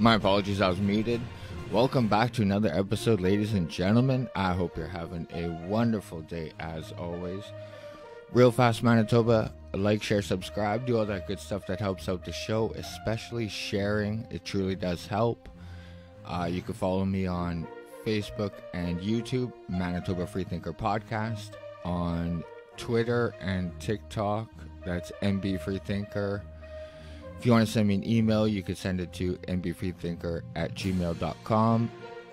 My apologies, I was muted. Welcome back to another episode, ladies and gentlemen. I hope you're having a wonderful day as always. Real fast, Manitoba, like, share, subscribe, do all that good stuff that helps out the show, especially sharing. It truly does help. You can follow me on Facebook and YouTube, Manitoba Freethinker Podcast, on Twitter and TikTok, that's MB Freethinker. If you want to send me an email, you can send it to mbfreethinker@gmail.com,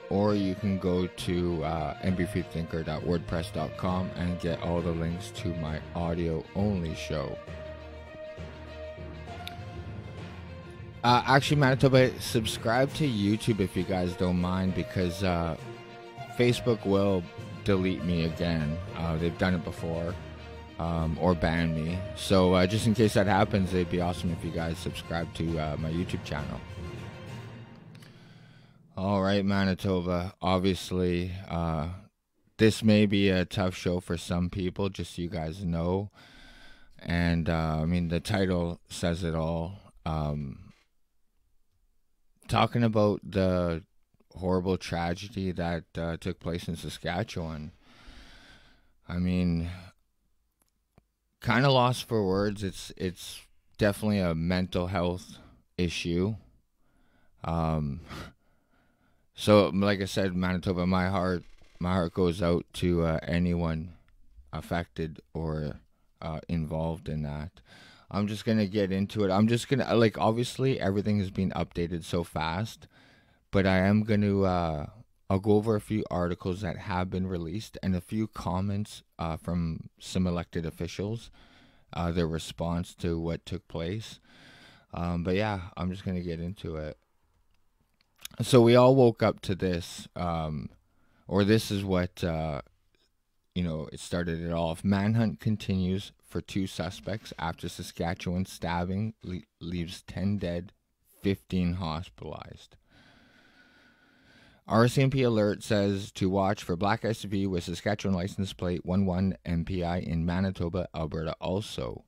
or you can go to mbfreethinker.wordpress.com and get all the links to my audio-only show. Actually, Manitoba, subscribe to YouTube if you guys don't mind, because Facebook will delete me again. They've done it before. Or ban me. So just in case that happens, it'd be awesome if you guys subscribe to my YouTube channel. Alright, Manitoba. Obviously, this may be a tough show for some people, just so you guys know. And, I mean, the title says it all. Talking about the horrible tragedy that took place in Saskatchewan. I mean, kind of lost for words. It's definitely a mental health issue. So like I said, Manitoba, my heart goes out to anyone affected or involved in that. I'm just gonna get into it. I'm just gonna, obviously everything has been updated so fast, but I am gonna I'll go over a few articles that have been released and a few comments from some elected officials, their response to what took place. But yeah, I'm just going to get into it. So we all woke up to this, or this is what, it started it off. Manhunt continues for 2 suspects after Saskatchewan stabbing leaves 10 dead, 15 hospitalized. RCMP alert says to watch for black SUV with Saskatchewan license plate 11 MPI in Manitoba, Alberta also.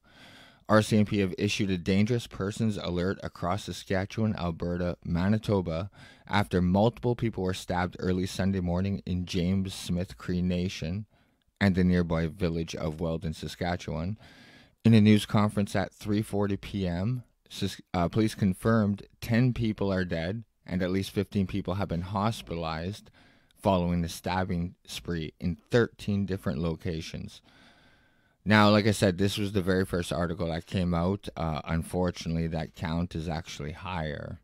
RCMP have issued a dangerous persons alert across Saskatchewan, Alberta, Manitoba after multiple people were stabbed early Sunday morning in James Smith Cree Nation and the nearby village of Weldon, Saskatchewan. In a news conference at 3:40 p.m., police confirmed 10 people are dead and at least 15 people have been hospitalized following the stabbing spree in 13 different locations. Now, like I said, this was the very first article that came out. Unfortunately, that count is actually higher.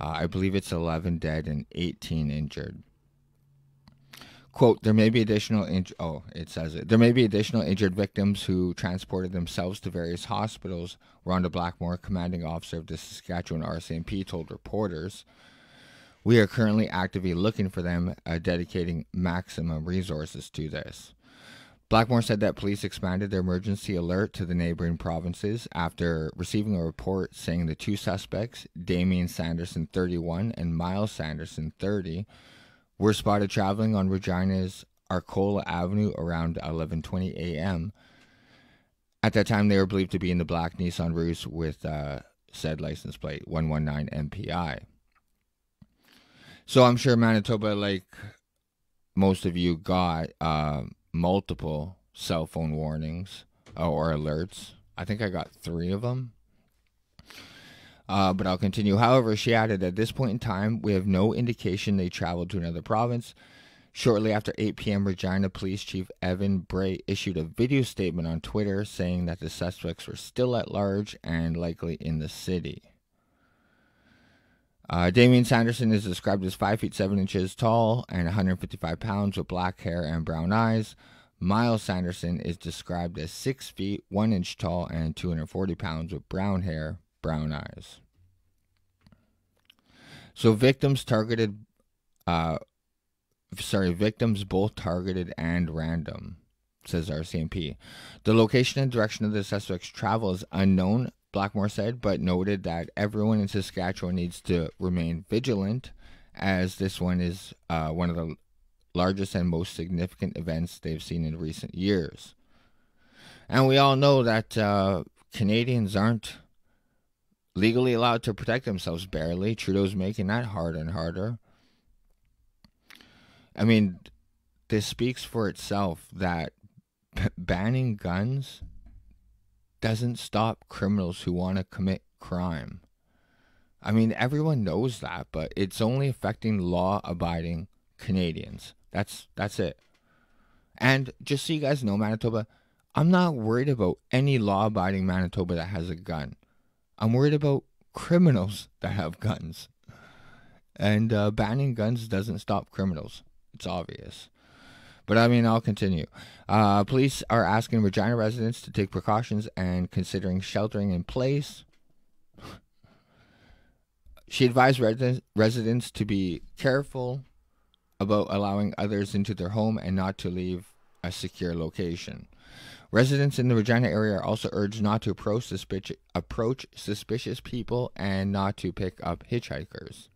I believe it's 11 dead and 18 injured. Quote, there may be additional injured victims who transported themselves to various hospitals, Rhonda Blackmore, commanding officer of the Saskatchewan RCMP, told reporters. We are currently actively looking for them, dedicating maximum resources to this. Blackmore said that police expanded their emergency alert to the neighboring provinces after receiving a report saying the 2 suspects, Damien Sanderson, 31, and Miles Sanderson, 30, were spotted traveling on Regina's Arcola Avenue around 11:20 a.m. At that time, they were believed to be in the black Nissan Roos with said license plate 119 MPI. So I'm sure Manitoba, like most of you, got multiple cell phone warnings or alerts. I think I got 3 of them. But I'll continue. However, she added, at this point in time, we have no indication they traveled to another province. Shortly after 8 p.m., Regina Police Chief Evan Bray issued a video statement on Twitter saying that the suspects were still at large and likely in the city. Damien Sanderson is described as 5 feet 7 inches tall and 155 pounds with black hair and brown eyes. Miles Sanderson is described as 6 feet 1 inch tall and 240 pounds with brown hair, brown eyes. So victims both targeted and random, says RCMP. The location and direction of the suspect's travel is unknown, Blackmore said, but noted that everyone in Saskatchewan needs to remain vigilant, as this one is one of the largest and most significant events they've seen in recent years. And we all know that Canadians aren't legally allowed to protect themselves, barely. Trudeau's making that harder and harder. I mean, this speaks for itself that banning guns doesn't stop criminals who want to commit crime. I mean, everyone knows that, but it's only affecting law-abiding Canadians. That's it. And just so you guys know, Manitoba, I'm not worried about any law-abiding Manitoba that has a gun. I'm worried about criminals that have guns. And banning guns doesn't stop criminals. It's obvious. But I mean, I'll continue. Police are asking Regina residents to take precautions and considering sheltering in place. She advised residents to be careful about allowing others into their home and not to leave a secure location. Residents in the Regina area are also urged not to approach suspicious people and not to pick up hitchhikers.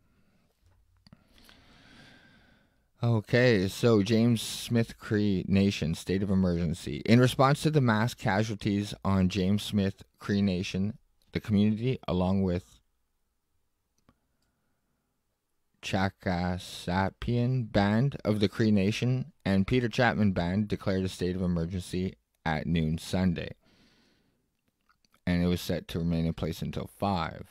Okay, so James Smith Cree Nation, state of emergency. In response to the mass casualties on James Smith Cree Nation, the community, along with Chakasapian Band of the Cree Nation and Peter Chapman Band, declared a state of emergency at noon Sunday. And it was set to remain in place until 5.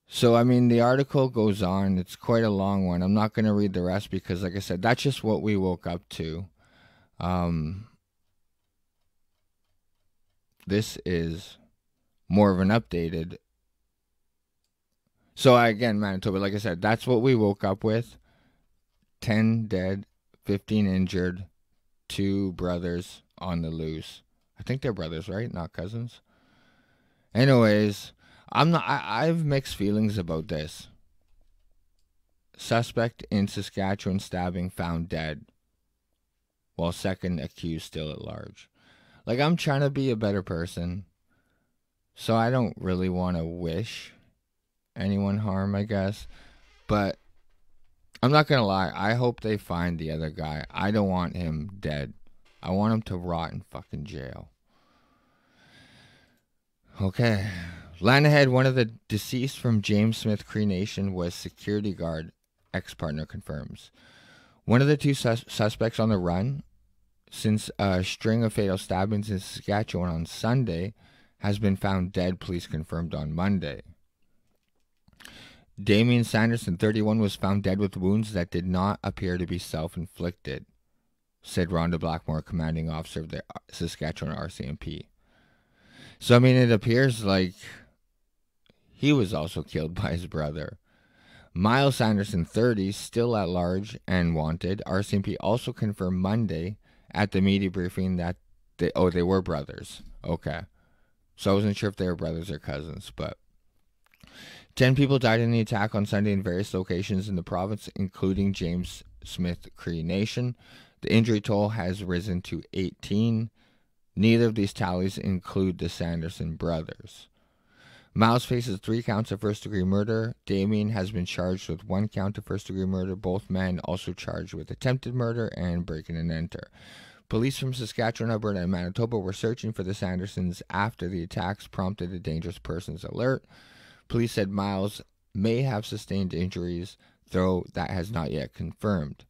So, I mean, the article goes on. It's quite a long one. I'm not going to read the rest because, like I said, that's just what we woke up to. This is more of an updated. So, again, Manitoba, like I said, that's what we woke up with. 10 dead, 15 injured, 2 brothers on the loose. I think they're brothers, right? Not cousins. Anyways, I have mixed feelings about this. Suspect in Saskatchewan stabbing found dead, while second accused still at large. Like, I'm trying to be a better person, so I don't really want to wish anyone harm, I guess. But I'm not going to lie, I hope they find the other guy. I don't want him dead. I want him to rot in fucking jail. Okay. Land ahead, one of the deceased from James Smith Cree Nation was security guard, ex-partner confirms. One of the 2 suspects on the run since a string of fatal stabbings in Saskatchewan on Sunday has been found dead, police confirmed on Monday. Damien Sanderson, 31, was found dead with wounds that did not appear to be self-inflicted, said Rhonda Blackmore, commanding officer of the Saskatchewan RCMP. So, I mean, it appears like he was also killed by his brother. Miles Sanderson, 30, still at large and wanted. RCMP also confirmed Monday at the media briefing that they were brothers. Okay. So I wasn't sure if they were brothers or cousins, but 10 people died in the attack on Sunday in various locations in the province, including James Smith Cree Nation. The injury toll has risen to 18. Neither of these tallies include the Sanderson brothers. Miles faces 3 counts of first-degree murder. Damien has been charged with 1 count of first-degree murder. Both men also charged with attempted murder and break-in and enter. Police from Saskatchewan, Alberta, and Manitoba were searching for the Sandersons after the attacks prompted a dangerous persons alert. Police said Miles may have sustained injuries, though that has not yet confirmed.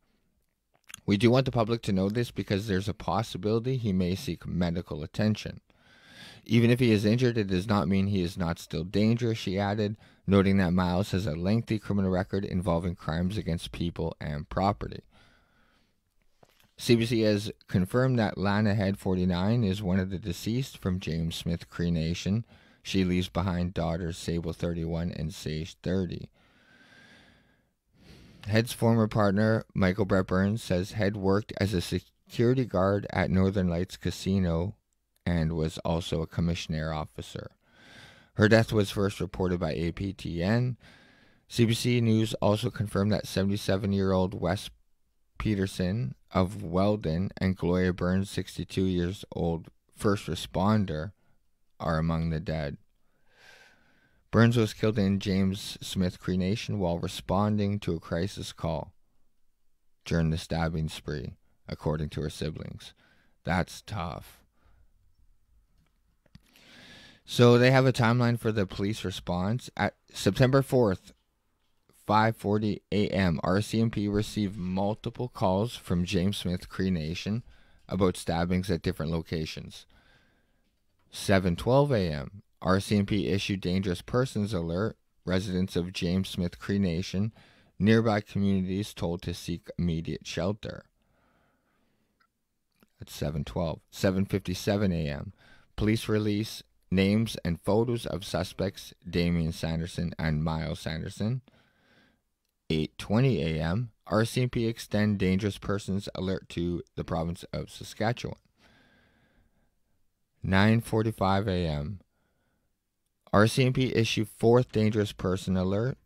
We do want the public to know this because there's a possibility he may seek medical attention. Even if he is injured, it does not mean he is not still dangerous, she added, noting that Miles has a lengthy criminal record involving crimes against people and property. CBC has confirmed that Lana Head, 49, is one of the deceased from James Smith Cree Nation. She leaves behind daughters Sable, 31, and Sage, 30. Head's former partner, Michael Brett Burns, says Head worked as a security guard at Northern Lights Casino and was also a commissioner officer. Her death was first reported by APTN. CBC News also confirmed that 77-year-old Wes Peterson of Weldon and Gloria Burns, 62 years old first responder, are among the dead. Burns was killed in James Smith Cree Nation while responding to a crisis call during the stabbing spree, according to her siblings. That's tough. So they have a timeline for the police response. At September 4th, 5:40 a.m., RCMP received multiple calls from James Smith Cree Nation about stabbings at different locations. 7:12 a.m., RCMP issued dangerous persons alert. Residents of James Smith Cree Nation, nearby communities told to seek immediate shelter. At 7:12. 7:57 a.m., police release names and photos of suspects Damian Sanderson and Miles Sanderson. 8:20 a.m., RCMP extend dangerous persons alert to the province of Saskatchewan. 9:45 a.m., RCMP issue fourth dangerous person alert.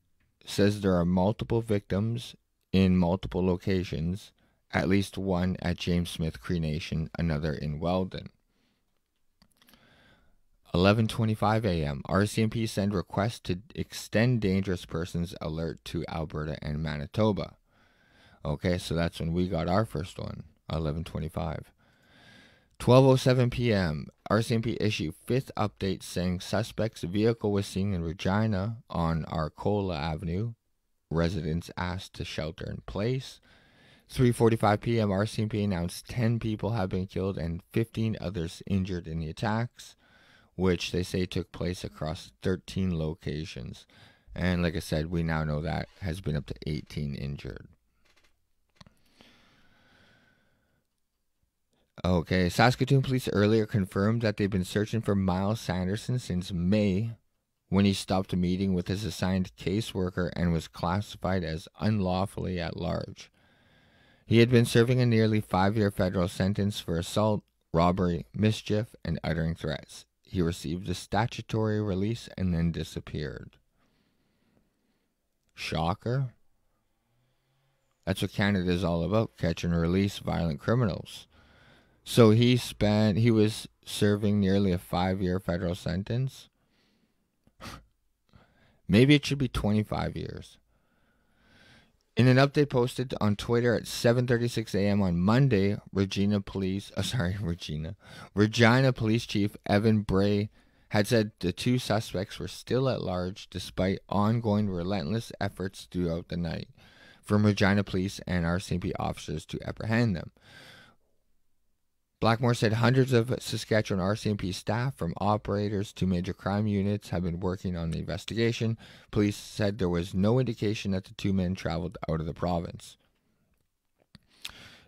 Says there are multiple victims in multiple locations, at least one at James Smith Cree Nation, another in Weldon. 11:25 a.m., RCMP send request to extend dangerous persons alert to Alberta and Manitoba. Okay, so that's when we got our first one, 11:25. 12:07 p.m., RCMP issue fifth update saying suspect's vehicle was seen in Regina on Arcola Avenue. Residents asked to shelter in place. 3:45 p.m., RCMP announced 10 people have been killed and 15 others injured in the attacks, which they say took place across 13 locations. And like I said, we now know that has been up to 18 injured. Okay, Saskatoon police earlier confirmed that they've been searching for Miles Sanderson since May, when he stopped a meeting with his assigned caseworker and was classified as unlawfully at large. He had been serving a nearly 5-year federal sentence for assault, robbery, mischief, and uttering threats. He received a statutory release and then disappeared. Shocker. That's what Canada is all about, catch and release violent criminals. So he was serving nearly a 5-year federal sentence. Maybe it should be 25 years. In an update posted on Twitter at 7:36 a.m. on Monday, Regina Police Chief Evan Bray had said the two suspects were still at large despite ongoing relentless efforts throughout the night from Regina Police and RCMP officers to apprehend them. Blackmore said hundreds of Saskatchewan RCMP staff, from operators to major crime units, have been working on the investigation. Police said there was no indication that the two men traveled out of the province.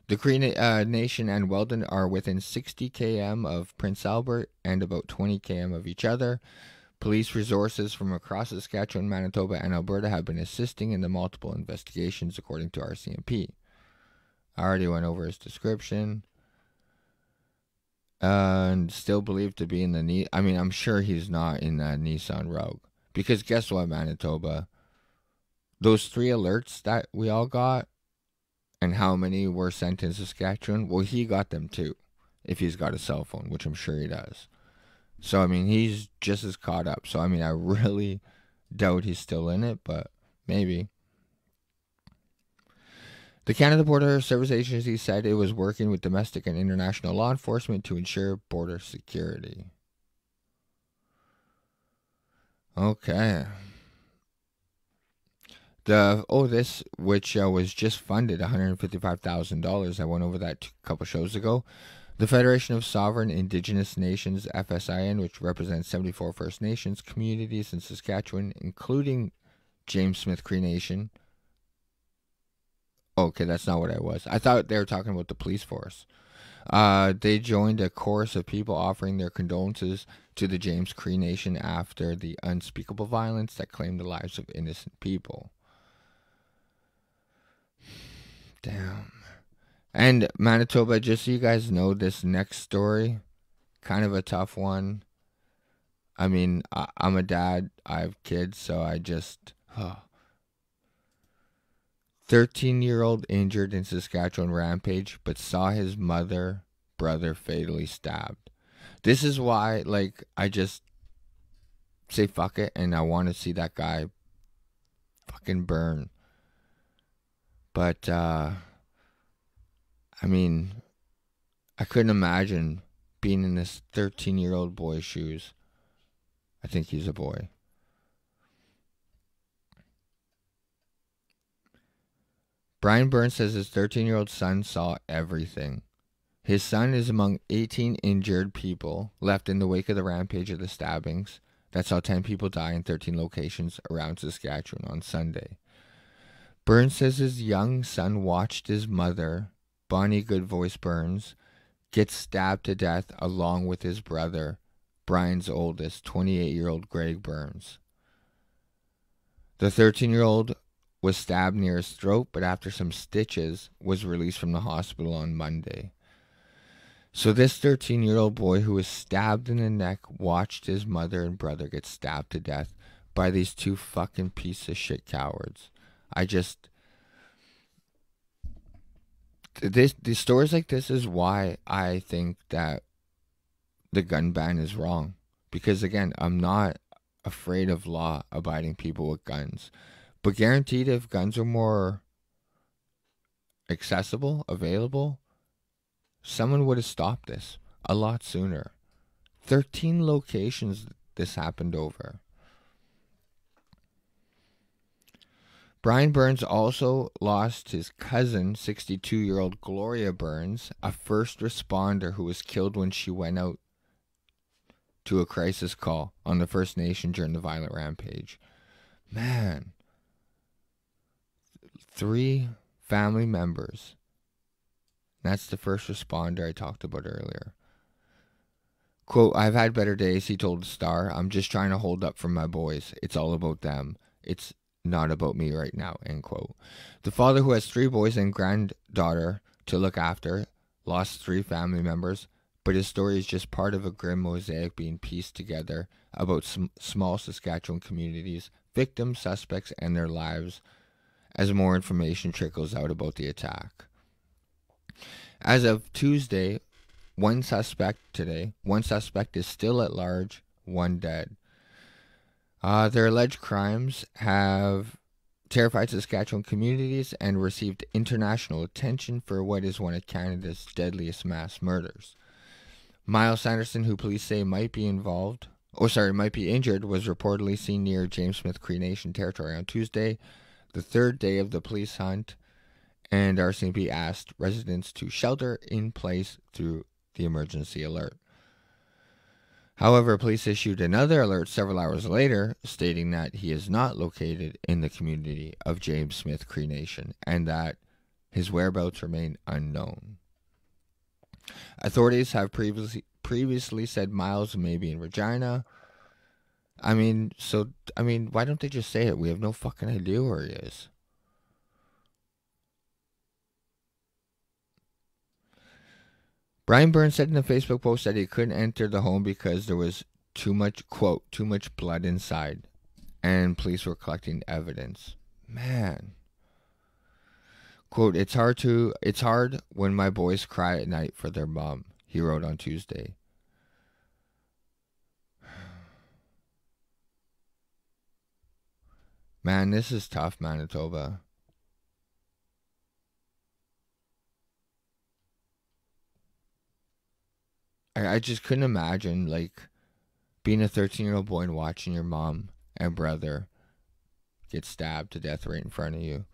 The Cree Nation and Weldon are within 60 km of Prince Albert and about 20 km of each other. Police resources from across Saskatchewan, Manitoba, and Alberta have been assisting in the multiple investigations, according to RCMP. I already went over his description. And still believed to be in the I'm sure he's not in that Nissan Rogue. Because guess what, Manitoba? Those 3 alerts that we all got, and how many were sent in Saskatchewan, well, he got them too, if he's got a cell phone, which I'm sure he does. So, he's just as caught up. So, I really doubt he's still in it, but maybe. The Canada Border Service Agency said it was working with domestic and international law enforcement to ensure border security. Okay. This, which was just funded $155,000. I went over that a couple shows ago. The Federation of Sovereign Indigenous Nations, FSIN, which represents 74 First Nations communities in Saskatchewan, including James Smith Cree Nation. Okay, that's not what I was. I thought they were talking about the police force. They joined a chorus of people offering their condolences to the James Cree Nation after the unspeakable violence that claimed the lives of innocent people. Damn. And Manitoba, just so you guys know, this next story, kind of a tough one. I'm a dad. I have kids, so I just... 13-year-old injured in Saskatchewan rampage, but saw his brother fatally stabbed. This is why, I just say fuck it, and I want to see that guy fucking burn. But, I couldn't imagine being in this 13-year-old boy's shoes. I think he's a boy. Brian Burns says his 13-year-old son saw everything. His son is among 18 injured people left in the wake of the rampage of the stabbings that saw 10 people die in 13 locations around Saskatchewan on Sunday. Burns says his young son watched his mother, Bonnie Goodvoice Burns, get stabbed to death along with his brother, Brian's oldest, 28-year-old Greg Burns. The 13-year-old was stabbed near his throat, but after some stitches was released from the hospital on Monday. So this 13-year-old boy who was stabbed in the neck watched his mother and brother get stabbed to death by these two fucking piece of shit cowards. These stories like this is why I think that the gun ban is wrong. Because again, I'm not afraid of law-abiding people with guns. But guaranteed if guns are more accessible, available, someone would have stopped this a lot sooner. 13 locations this happened over. Brian Burns also lost his cousin, 62-year-old Gloria Burns, a first responder who was killed when she went out to a crisis call on the First Nation during the violent rampage. Man. 3 family members. That's the first responder I talked about earlier. Quote, "I've had better days," he told the Star. "I'm just trying to hold up for my boys. It's all about them. It's not about me right now," end quote. The father, who has 3 boys and granddaughter to look after, lost 3 family members, but his story is just part of a grim mosaic being pieced together about small Saskatchewan communities, victims, suspects, and their lives as more information trickles out about the attack. As of Tuesday, one suspect is still at large, 1 dead. Their alleged crimes have terrified Saskatchewan communities and received international attention for what is one of Canada's deadliest mass murders. Miles Sanderson, who police say might be injured, was reportedly seen near James Smith Cree Nation territory on Tuesday, the 3rd day of the police hunt, and RCMP asked residents to shelter in place through the emergency alert. However, police issued another alert several hours later stating that he is not located in the community of James Smith Cree Nation and that his whereabouts remain unknown. Authorities have previously said Miles may be in Regina. I mean, why don't they just say it? We have no fucking idea where he is. Brian Burns said in a Facebook post that he couldn't enter the home because there was too much, quote, too much blood inside, and police were collecting evidence. Man. Quote, it's hard when my boys cry at night for their mom, he wrote on Tuesday. Man, this is tough, Manitoba. I just couldn't imagine, like, being a 13-year-old boy and watching your mom and brother get stabbed to death right in front of you.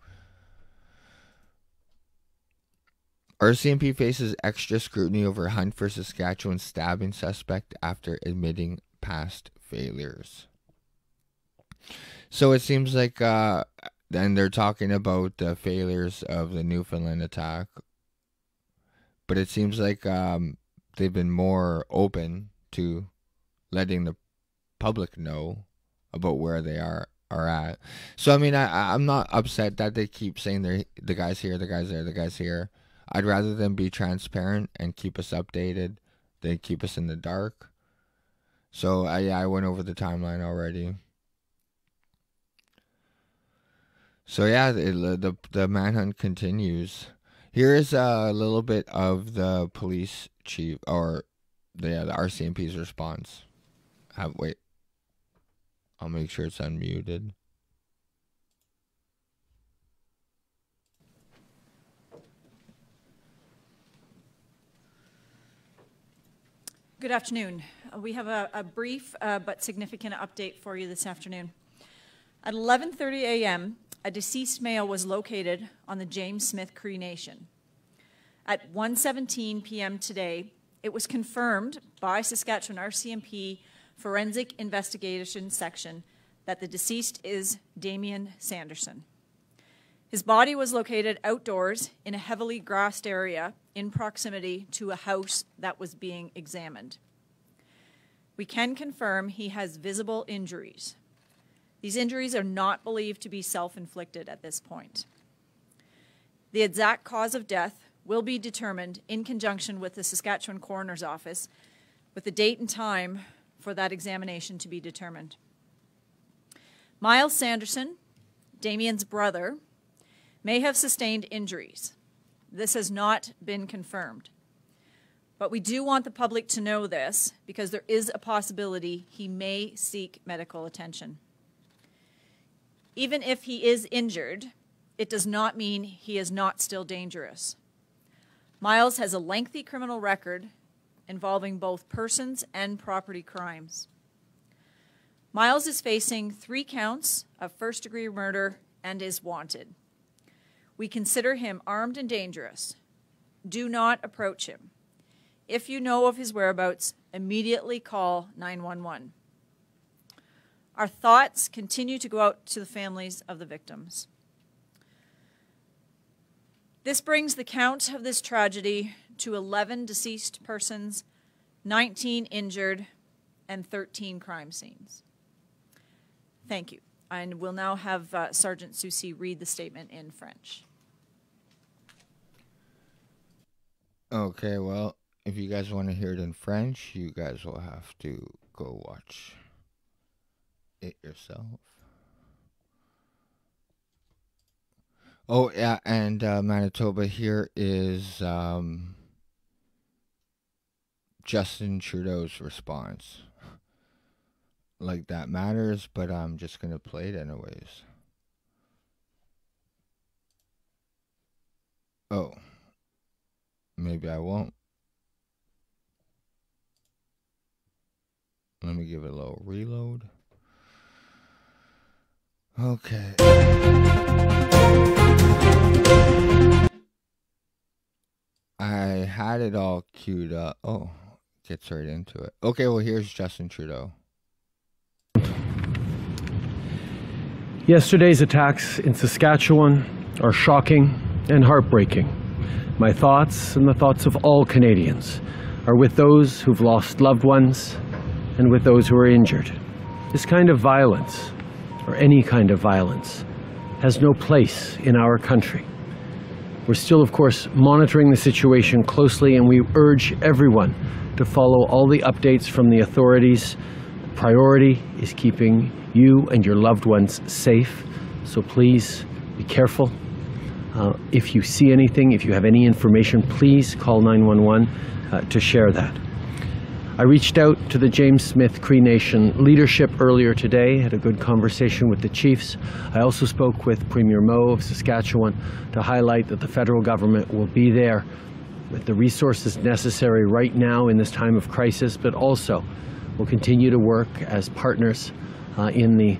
RCMP faces extra scrutiny over hunt for Saskatchewan stabbing suspect after admitting past failures. So it seems like, then they're talking about the failures of the Newfoundland attack, but it seems like they've been more open to letting the public know about where they are at. So I mean, I'm not upset that they keep saying the guy's here, the guy's there, the guy's here. I'd rather them be transparent and keep us updated than keep us in the dark. So I went over the timeline already. So yeah, the manhunt continues. Here is a little bit of the police chief, or the RCMP's response. Wait, I'll make sure it's unmuted. Good afternoon. We have a brief but significant update for you this afternoon. At 11:30 a.m., a deceased male was located on the James Smith Cree Nation. At 1:17 p.m. today, it was confirmed by Saskatchewan RCMP Forensic Investigation Section that the deceased is Damien Sanderson. His body was located outdoors in a heavily grassed area in proximity to a house that was being examined. We can confirm he has visible injuries. These injuries are not believed to be self-inflicted at this point. The exact cause of death will be determined in conjunction with the Saskatchewan Coroner's Office, with the date and time for that examination to be determined. Miles Sanderson, Damien's brother, may have sustained injuries. This has not been confirmed. But we do want the public to know this because there is a possibility he may seek medical attention. Even if he is injured, it does not mean he is not still dangerous. Miles has a lengthy criminal record involving both persons and property crimes. Miles is facing 3 counts of first-degree murder and is wanted. We consider him armed and dangerous. Do not approach him. If you know of his whereabouts, immediately call 911. Our thoughts continue to go out to the families of the victims. This brings the count of this tragedy to 11 deceased persons, 19 injured, and 13 crime scenes. Thank you. And we'll now have Sergeant Soucy read the statement in French. Okay, well, if you guys want to hear it in French, you guys will have to go watch it yourself. Oh, yeah, and Manitoba, here is Justin Trudeau's response. Like that matters, but I'm just going to play it anyways. Oh. Maybe I won't. Let me give it a little reload. Okay. I had it all queued up. Oh, gets right into it. Okay, well, here's Justin Trudeau. Yesterday's attacks in Saskatchewan are shocking and heartbreaking. My thoughts and the thoughts of all Canadians are with those who've lost loved ones and with those who are injured. This kind of violence, or any kind of violence, has no place in our country. We're still, of course, monitoring the situation closely, and we urge everyone to follow all the updates from the authorities. Priority is keeping you and your loved ones safe, so please be careful. If you see anything, if you have any information, please call 911 to share that. I reached out to the James Smith Cree Nation leadership earlier today, had a good conversation with the chiefs. I also spoke with Premier Moe of Saskatchewan to highlight that the federal government will be there with the resources necessary right now in this time of crisis, but also will continue to work as partners in the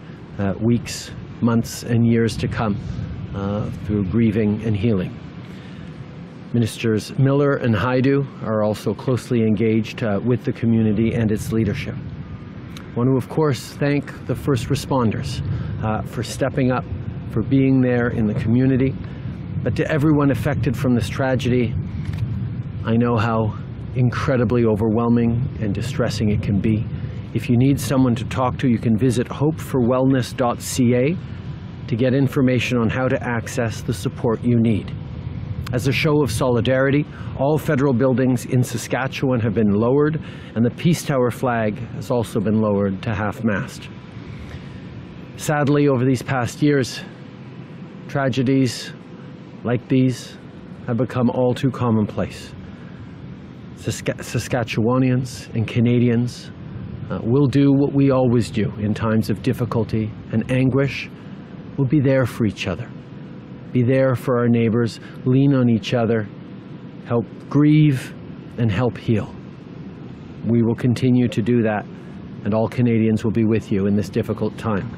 weeks, months, and years to come. Through grieving and healing. Ministers Miller and Haidu are also closely engaged with the community and its leadership. I want to, of course, thank the first responders for stepping up, for being there in the community. But to everyone affected from this tragedy, I know how incredibly overwhelming and distressing it can be. If you need someone to talk to, you can visit hopeforwellness.ca to get information on how to access the support you need. As a show of solidarity, all federal buildings in Saskatchewan have been lowered, and the Peace Tower flag has also been lowered to half-mast. Sadly, over these past years, tragedies like these have become all too commonplace. Saskatchewanians and Canadians will do what we always do in times of difficulty and anguish. We'll be there for each other, be there for our neighbors, lean on each other, help grieve and help heal. We will continue to do that, and all Canadians will be with you in this difficult time.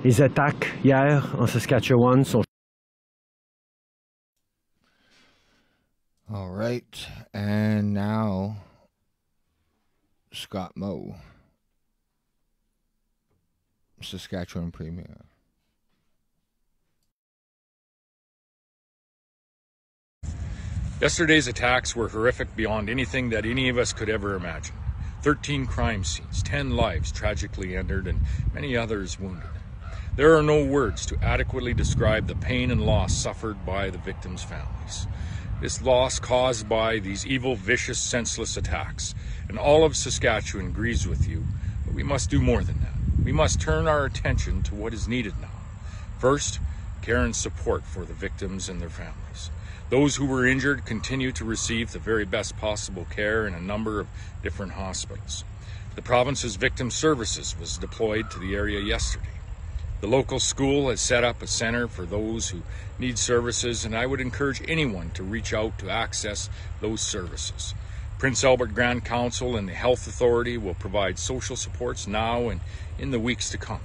Les attaques hier en Saskatchewan sont... All right, and now Scott Moe, Saskatchewan Premier. Yesterday's attacks were horrific beyond anything that any of us could ever imagine. 13 crime scenes, 10 lives tragically ended, and many others wounded. There are no words to adequately describe the pain and loss suffered by the victims' families. This loss caused by these evil, vicious, senseless attacks, and all of Saskatchewan agrees with you, but we must do more than that. We must turn our attention to what is needed now. First, care and support for the victims and their families. Those who were injured continue to receive the very best possible care in a number of different hospitals. The province's victim services was deployed to the area yesterday. The local school has set up a center for those who need services, and I would encourage anyone to reach out to access those services. Prince Albert Grand Council and the Health Authority will provide social supports now and in the weeks to come.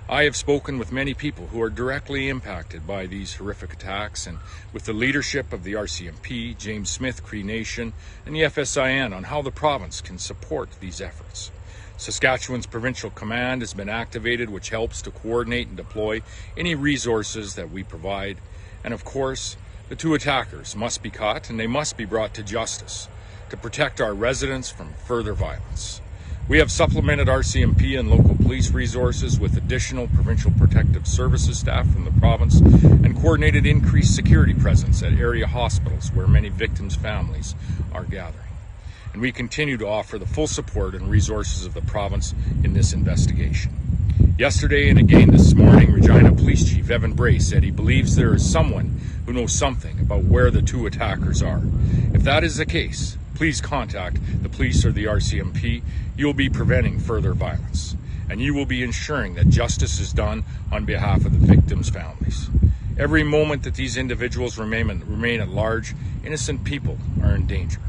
I have spoken with many people who are directly impacted by these horrific attacks, and with the leadership of the RCMP, James Smith Cree Nation, and the FSIN on how the province can support these efforts. Saskatchewan's provincial command has been activated, which helps to coordinate and deploy any resources that we provide. And of course, the two attackers must be caught and they must be brought to justice to protect our residents from further violence. We have supplemented RCMP and local police resources with additional provincial protective services staff from the province and coordinated increased security presence at area hospitals where many victims' families are gathering. And we continue to offer the full support and resources of the province in this investigation. Yesterday and again this morning, Regina Police Chief Evan Bray said he believes there is someone who knows something about where the two attackers are. If that is the case, please contact the police or the RCMP. You'll be preventing further violence, and you will be ensuring that justice is done on behalf of the victims' families. Every moment that these individuals remain at large, innocent people are in danger.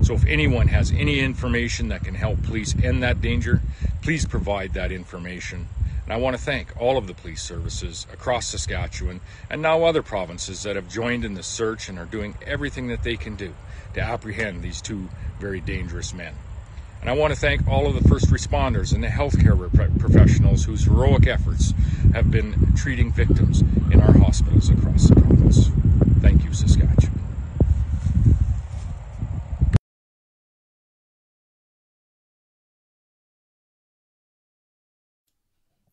So if anyone has any information that can help police end that danger, please provide that information. And I want to thank all of the police services across Saskatchewan and now other provinces that have joined in the search and are doing everything that they can do to apprehend these two very dangerous men. And I want to thank all of the first responders and the healthcare professionals whose heroic efforts have been treating victims in our hospitals across the province. Thank you, Saskatchewan.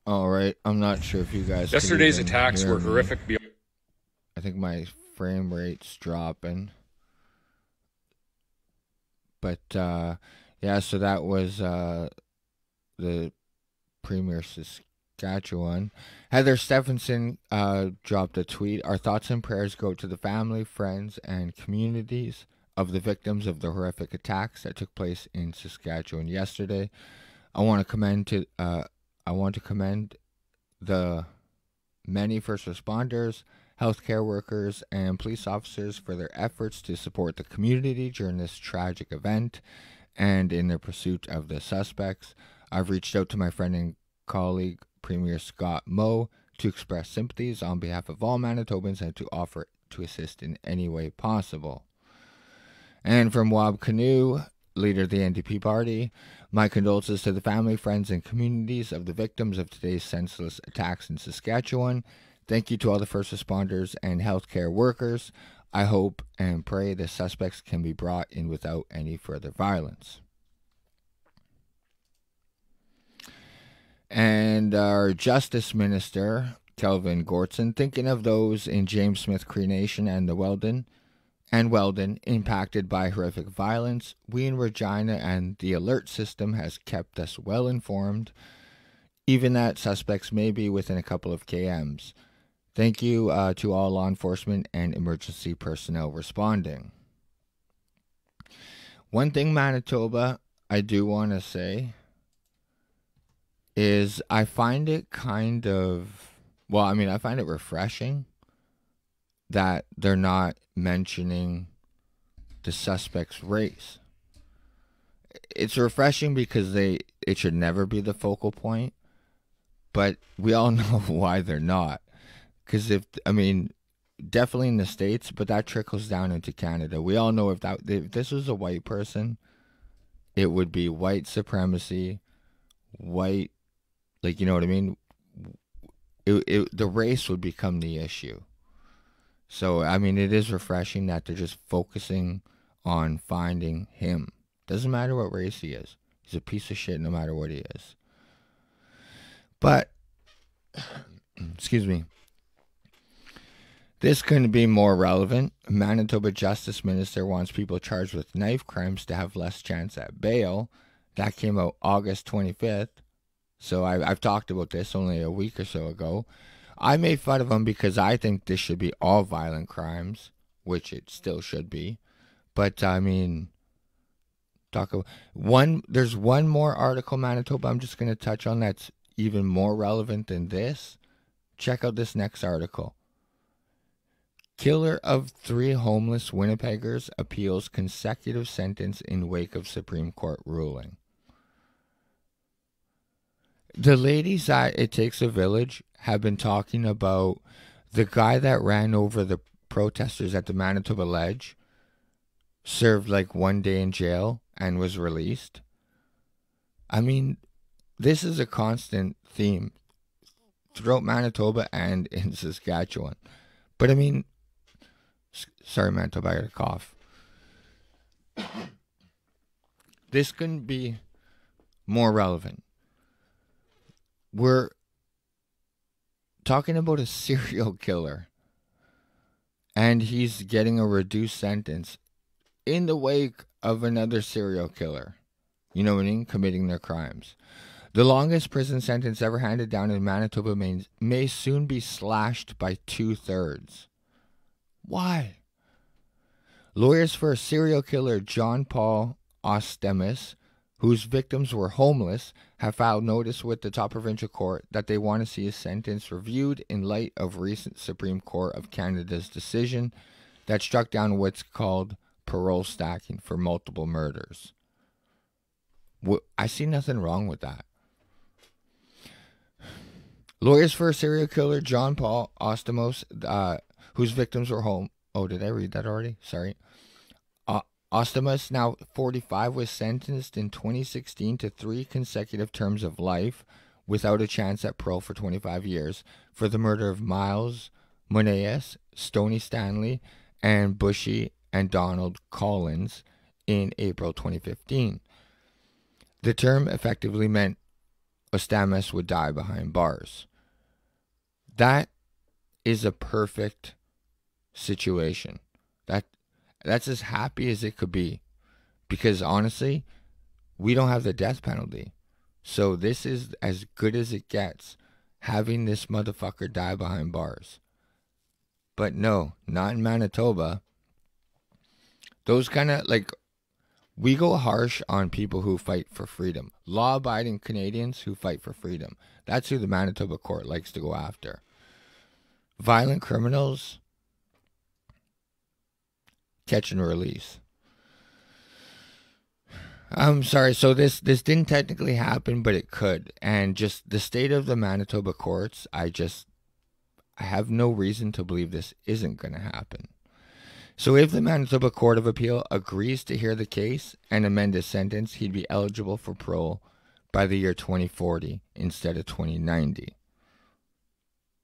All right, I'm not sure if you guys. Yesterday's attacks were horrific. I think my frame rate's dropping. But yeah, so that was the Premier Saskatchewan. Heather Stephenson dropped a tweet. Our thoughts and prayers go to the family, friends, and communities of the victims of the horrific attacks that took place in Saskatchewan yesterday. I want to commend the many first responders, healthcare workers, and police officers for their efforts to support the community during this tragic event and in their pursuit of the suspects. I've reached out to my friend and colleague, Premier Scott Moe, to express sympathies on behalf of all Manitobans and to offer to assist in any way possible. And from Wab Canoe, leader of the NDP party, my condolences to the family, friends, and communities of the victims of today's senseless attacks in Saskatchewan. Thank you to all the first responders and healthcare workers. I hope and pray the suspects can be brought in without any further violence. And our Justice Minister, Kelvin Gortson, thinking of those in James Smith Cree Nation and Weldon impacted by horrific violence, we in Regina and the alert system has kept us well informed, even that suspects may be within a couple of kms. Thank you to all law enforcement and emergency personnel responding. One thing, Manitoba, I do want to say is I find it I find it refreshing that they're not mentioning the suspect's race. it's refreshing because it should never be the focal point, but we all know why they're not. Because definitely in the States, but that trickles down into Canada. We all know if this was a white person, it would be white supremacy, white, like, you know what I mean? The race would become the issue. So, it is refreshing that they're just focusing on finding him. Doesn't matter what race he is. He's a piece of shit no matter what he is. But, excuse me, this couldn't be more relevant. Manitoba Justice Minister wants people charged with knife crimes to have less chance at bail. That came out August 25th. So I've talked about this only a week or so ago. I made fun of him because I think this should be all violent crimes, which it still should be. But, there's one more article, Manitoba, I'm just going to touch on that's even more relevant than this. Check out this next article. Killer of 3 homeless Winnipeggers appeals consecutive sentence in wake of Supreme Court ruling. The ladies at It Takes a Village have been talking about the guy that ran over the protesters at the Manitoba Ledge, served like 1 day in jail and was released. This is a constant theme throughout Manitoba and in Saskatchewan. But sorry, Manitoba, I got a cough. This couldn't be more relevant. We're talking about a serial killer, and he's getting a reduced sentence in the wake of another serial killer, you know what I mean, committing their crimes. The longest prison sentence ever handed down in Manitoba may soon be slashed by 2/3. Why? Lawyers for serial killer John Paul Ostemus, whose victims were homeless, have filed notice with the top provincial court that they want to see his sentence reviewed in light of recent Supreme Court of Canada's decision that struck down what's called parole stacking for multiple murders. I see nothing wrong with that. Lawyers for serial killer John Paul Ostemus, whose victims were home. Oh, did I read that already? Sorry. Ostemus, now 45, was sentenced in 2016 to 3 consecutive terms of life without a chance at parole for 25 years for the murder of Miles Monaes, Stoney Stanley, and Bushy and Donald Collins in April 2015. The term effectively meant Ostemus would die behind bars. That is a perfect situation. That's as happy as it could be. Because honestly, we don't have the death penalty. So this is as good as it gets, having this motherfucker die behind bars. But no, not in Manitoba. Those kind of, we go harsh on people who fight for freedom. Law-abiding Canadians who fight for freedom. That's who the Manitoba court likes to go after. Violent criminals, catch and release. I'm sorry, so this didn't technically happen, but it could. And just the state of the Manitoba courts, I have no reason to believe this isn't going to happen. So if the Manitoba Court of Appeal agrees to hear the case and amend his sentence, he'd be eligible for parole by the year 2040 instead of 2090.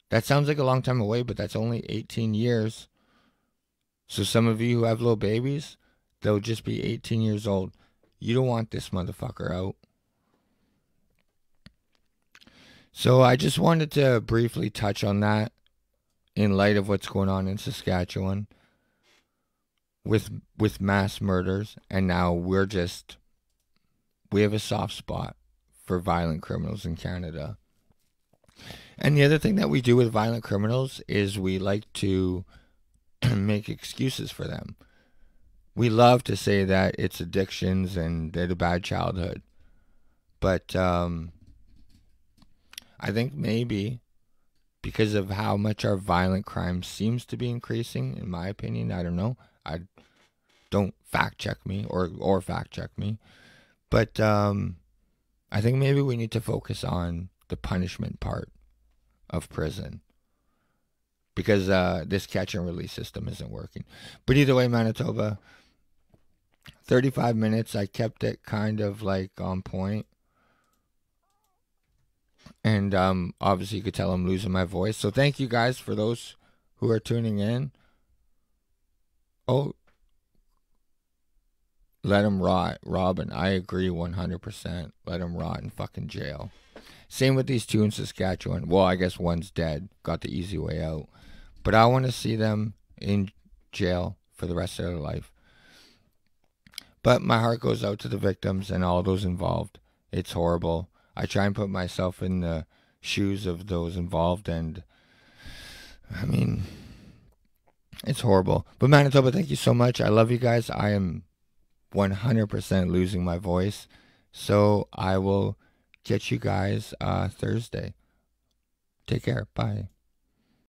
That sounds like a long time away, but that's only 18 years. So some of you who have little babies, they'll just be 18 years old. You don't want this motherfucker out. So I just wanted to briefly touch on that in light of what's going on in Saskatchewan with mass murders. And now we have a soft spot for violent criminals in Canada. And the other thing that we do with violent criminals is we like to make excuses for them. We love to say that it's addictions and they had a bad childhood. But I think maybe because of how much our violent crime seems to be increasing, in my opinion, I don't know. Don't fact check me or fact check me. But I think maybe we need to focus on the punishment part of prison, because this catch and release system isn't working. But either way, Manitoba, 35 minutes, I kept it kind of like on point. And obviously you could tell I'm losing my voice. So thank you guys for those who are tuning in. Oh, let him rot, Robin. I agree 100%. Let him rot in fucking jail. Same with these two in Saskatchewan. Well, I guess one's dead. Got the easy way out. But I want to see them in jail for the rest of their life. But my heart goes out to the victims and all those involved. It's horrible. I try and put myself in the shoes of those involved, and I mean, it's horrible. But Manitoba, thank you so much. I love you guys. I am 100% losing my voice. So I will get you guys Thursday. Take care. Bye.